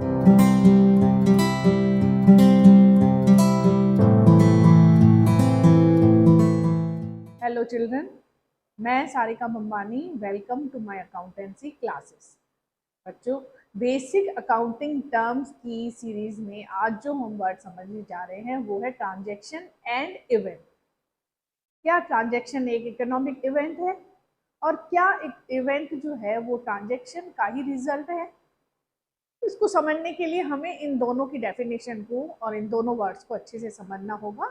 Hello children, मैं Sarika Bambani. Welcome to my accountancy classes. बच्चों, basic accounting terms की series में आज जो हम वर्ड समझने जा रहे हैं वो है ट्रांजैक्शन एंड इवेंट। क्या ट्रांजैक्शन एक इकोनॉमिक इवेंट है और क्या एक इवेंट जो है वो ट्रांजैक्शन का ही रिजल्ट है? इसको समझने के लिए हमें इन दोनों की डेफिनेशन को और इन दोनों वर्ड्स को अच्छे से समझना होगा।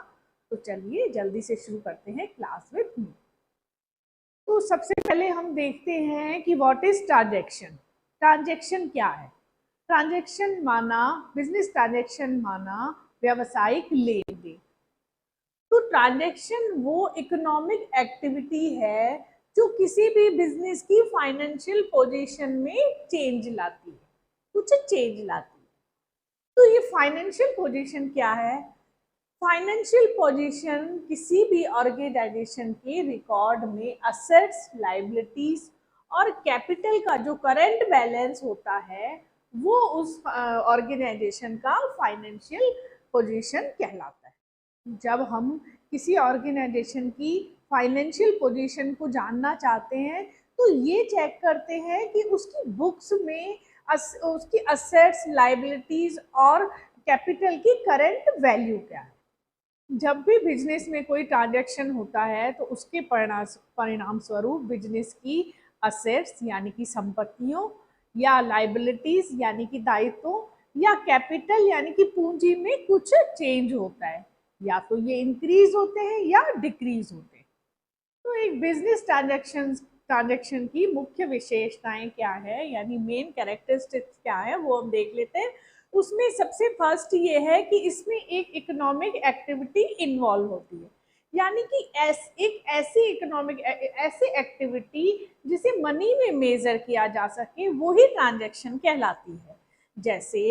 तो चलिए जल्दी से शुरू करते हैं क्लास विद मी। तो सबसे पहले हम देखते हैं कि व्हाट इज ट्रांजैक्शन। ट्रांजैक्शन क्या है? ट्रांजैक्शन माना, बिजनेस ट्रांजैक्शन माना व्यावसायिक लेन देन। तो ट्रांजैक्शन वो इकोनॉमिक एक्टिविटी है जो किसी भी बिजनेस की फाइनेंशियल पोजीशन में चेंज लाती है, कुछ चेंज लाती है। तो ये फाइनेंशियल पोजीशन क्या है? फाइनेंशियल पोजीशन किसी भी ऑर्गेनाइजेशन के रिकॉर्ड में असेट्स, लायबिलिटीज और कैपिटल का जो करंट बैलेंस होता है वो उस ऑर्गेनाइजेशन का फाइनेंशियल पोजीशन कहलाता है। जब हम किसी ऑर्गेनाइजेशन की फाइनेंशियल पोजीशन को जानना चाहते हैं तो ये चेक करते हैं कि उसकी बुक्स में उसकी असेट्स, लायबिलिटीज और कैपिटल की करंट वैल्यू क्या है। जब भी बिजनेस में कोई ट्रांजैक्शन होता है तो उसके परिणाम स्वरूप बिजनेस की असेट्स यानी कि संपत्तियों, या लाइबिलिटीज यानी कि दायित्वों, या कैपिटल यानी कि पूंजी में कुछ चेंज होता है, या तो ये इंक्रीज होते हैं या डिक्रीज होते हैं। तो एक बिजनेस ट्रांजैक्शन की मुख्य विशेषताएं क्या है, यानी मेन कैरेक्टरिस्टिक्स क्या है, वो हम देख लेते हैं। उसमें सबसे फर्स्ट ये है कि इसमें एक इकोनॉमिक एक्टिविटी इन्वॉल्व होती है, यानी कि एक ऐसी इकोनॉमिक ऐसी एक्टिविटी जिसे मनी में मेजर किया जा सके वो ही ट्रांजैक्शन कहलाती है। जैसे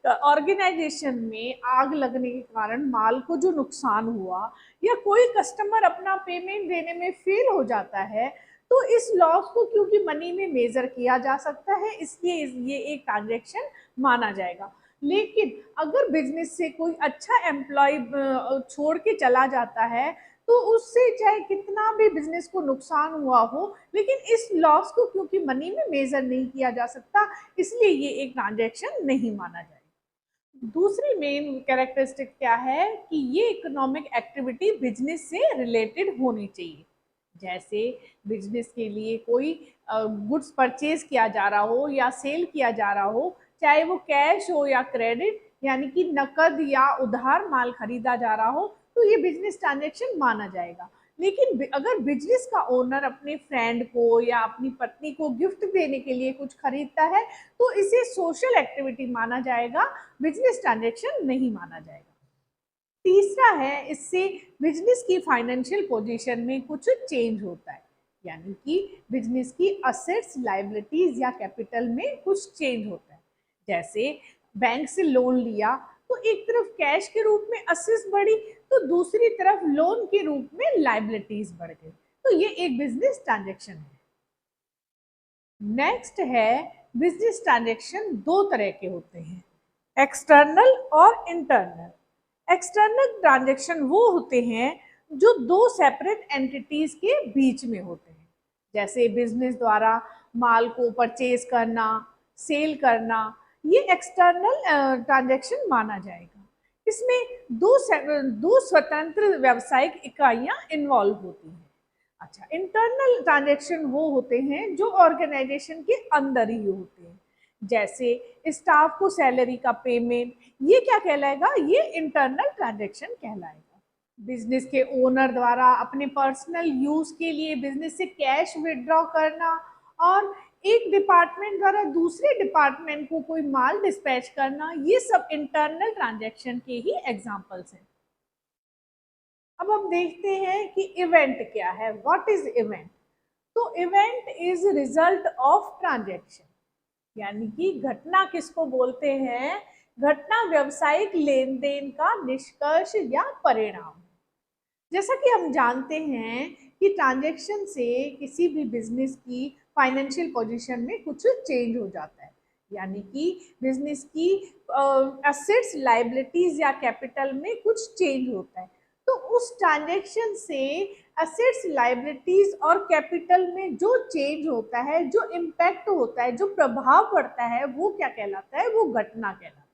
ऑर्गेनाइजेशन में आग लगने के कारण माल को जो नुकसान हुआ, या कोई कस्टमर अपना पेमेंट देने में फेल हो जाता है, तो इस लॉस को क्योंकि मनी में मेजर किया जा सकता है इसलिए ये एक ट्रांजैक्शन माना जाएगा। लेकिन अगर बिजनेस से कोई अच्छा एम्प्लॉय छोड़ के चला जाता है तो उससे चाहे कितना भी बिजनेस को नुकसान हुआ हो, लेकिन इस लॉस को क्योंकि मनी में मेजर नहीं किया जा सकता इसलिए ये एक ट्रांजैक्शन नहीं माना जाएगा। दूसरी मेन कैरेक्टरिस्टिक क्या है कि ये इकोनॉमिक एक्टिविटी बिजनेस से रिलेटेड होनी चाहिए। जैसे बिजनेस के लिए कोई गुड्स परचेज किया जा रहा हो या सेल किया जा रहा हो, चाहे वो कैश हो या क्रेडिट यानी कि नकद या उधार माल खरीदा जा रहा हो, तो ये बिजनेस ट्रांजैक्शन माना जाएगा। लेकिन अगर बिजनेस का ओनर अपने फ्रेंड को या अपनी पत्नी को गिफ्ट देने के लिए कुछ खरीदता है तो इसे सोशल एक्टिविटी माना जाएगा, बिजनेस ट्रांजैक्शन नहीं माना जाएगा। तीसरा है, इससे बिजनेस की फाइनेंशियल पोजीशन में कुछ चेंज होता है, यानी कि बिजनेस की असेट्स, लायबिलिटीज या कैपिटल में कुछ चेंज होता है। जैसे बैंक से लोन लिया तो एक तरफ कैश के रूप में असेट्स बढ़ी तो दूसरी तरफ लोन के रूप में लायबिलिटीज बढ़ गई, तो ये एक बिजनेस ट्रांजैक्शन है। नेक्स्ट है, बिजनेस ट्रांजैक्शन दो तरह के होते हैं, एक्सटर्नल और इंटरनल। एक्सटर्नल ट्रांजैक्शन वो होते हैं जो दो सेपरेट एंटिटीज के बीच में होते हैं, जैसे बिजनेस द्वारा माल को परचेज करना, सेल करना, ये एक्सटर्नल ट्रांजैक्शन माना जाएगा। इसमें दो स्वतंत्र व्यावसायिक इकाइयां इन्वॉल्व होती हैं। अच्छा, इंटरनल ट्रांजैक्शन वो होते हैं जो ऑर्गेनाइजेशन के अंदर ही होते हैं, जैसे स्टाफ को सैलरी का पेमेंट, ये क्या कहलाएगा, ये इंटरनल ट्रांजैक्शन कहलाएगा। बिजनेस के ओनर द्वारा अपने पर्सनल यूज के लिए बिजनेस से कैश विड्रॉ करना, और एक डिपार्टमेंट द्वारा दूसरे डिपार्टमेंट को कोई माल डिस्पैच करना, ये सब इंटरनल ट्रांजैक्शन के ही एग्जांपल्स हैं। अब हम देखते हैं कि इवेंट क्या है, व्हाट इज इवेंट। तो event is result of transaction, यानी कि घटना किसको बोलते हैं, घटना व्यवसायिक लेन देन का निष्कर्ष या परिणाम। जैसा कि हम जानते हैं कि ट्रांजैक्शन से किसी भी बिजनेस की फाइनेंशियल पोजीशन में कुछ चेंज हो जाता है, यानी कि बिजनेस की एसेट्स, लायबिलिटीज या कैपिटल में कुछ चेंज होता है। तो उस ट्रांजेक्शन से एसेट्स, लायबिलिटीज और कैपिटल में जो चेंज होता है, जो इम्पैक्ट होता है, जो प्रभाव पड़ता है, वो क्या कहलाता है? वो घटना कहलाता है।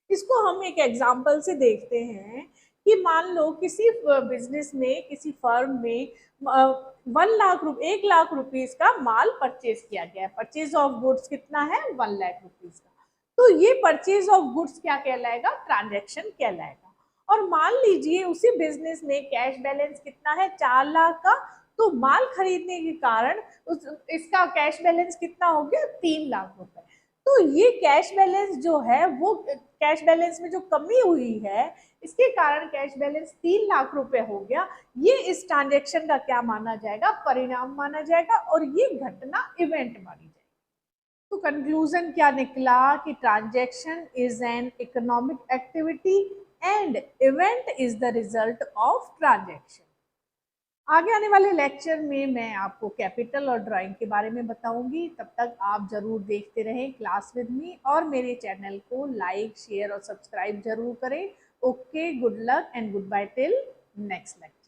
इसको हम एक एग्जाम्पल से देखते हैं कि मान लो किसी बिजनेस में, किसी फर्म में 1 लाख रुपीज का माल परचेज किया गया है। परचेज ऑफ गुड्स कितना है? 1 लाख रुपीज का। तो ये परचेज ऑफ गुड्स क्या कहलाएगा? ट्रांजेक्शन कहलाएगा। और मान लीजिए उसी बिजनेस में कैश बैलेंस कितना है? 4 लाख का। तो माल खरीदने के कारण इसका कैश बैलेंस कितना हो गया? 3 लाख रुपए। तो ये कैश बैलेंस जो है, वो कैश बैलेंस में जो कमी हुई है, इसके कारण कैश बैलेंस 3 लाख रुपए हो गया। ये इस ट्रांजेक्शन का क्या माना जाएगा? परिणाम माना जाएगा और ये घटना, इवेंट मानी जाएगी। तो कंक्लूजन क्या निकला कि transaction is an economic activity and event is the result of transaction. आगे आने वाले लेक्चर में मैं आपको कैपिटल और ड्राइंग के बारे में बताऊंगी। तब तक आप जरूर देखते रहें क्लास विद मी और मेरे चैनल को लाइक, शेयर और सब्सक्राइब जरूर करें। Okay, good luck and goodbye till next lecture.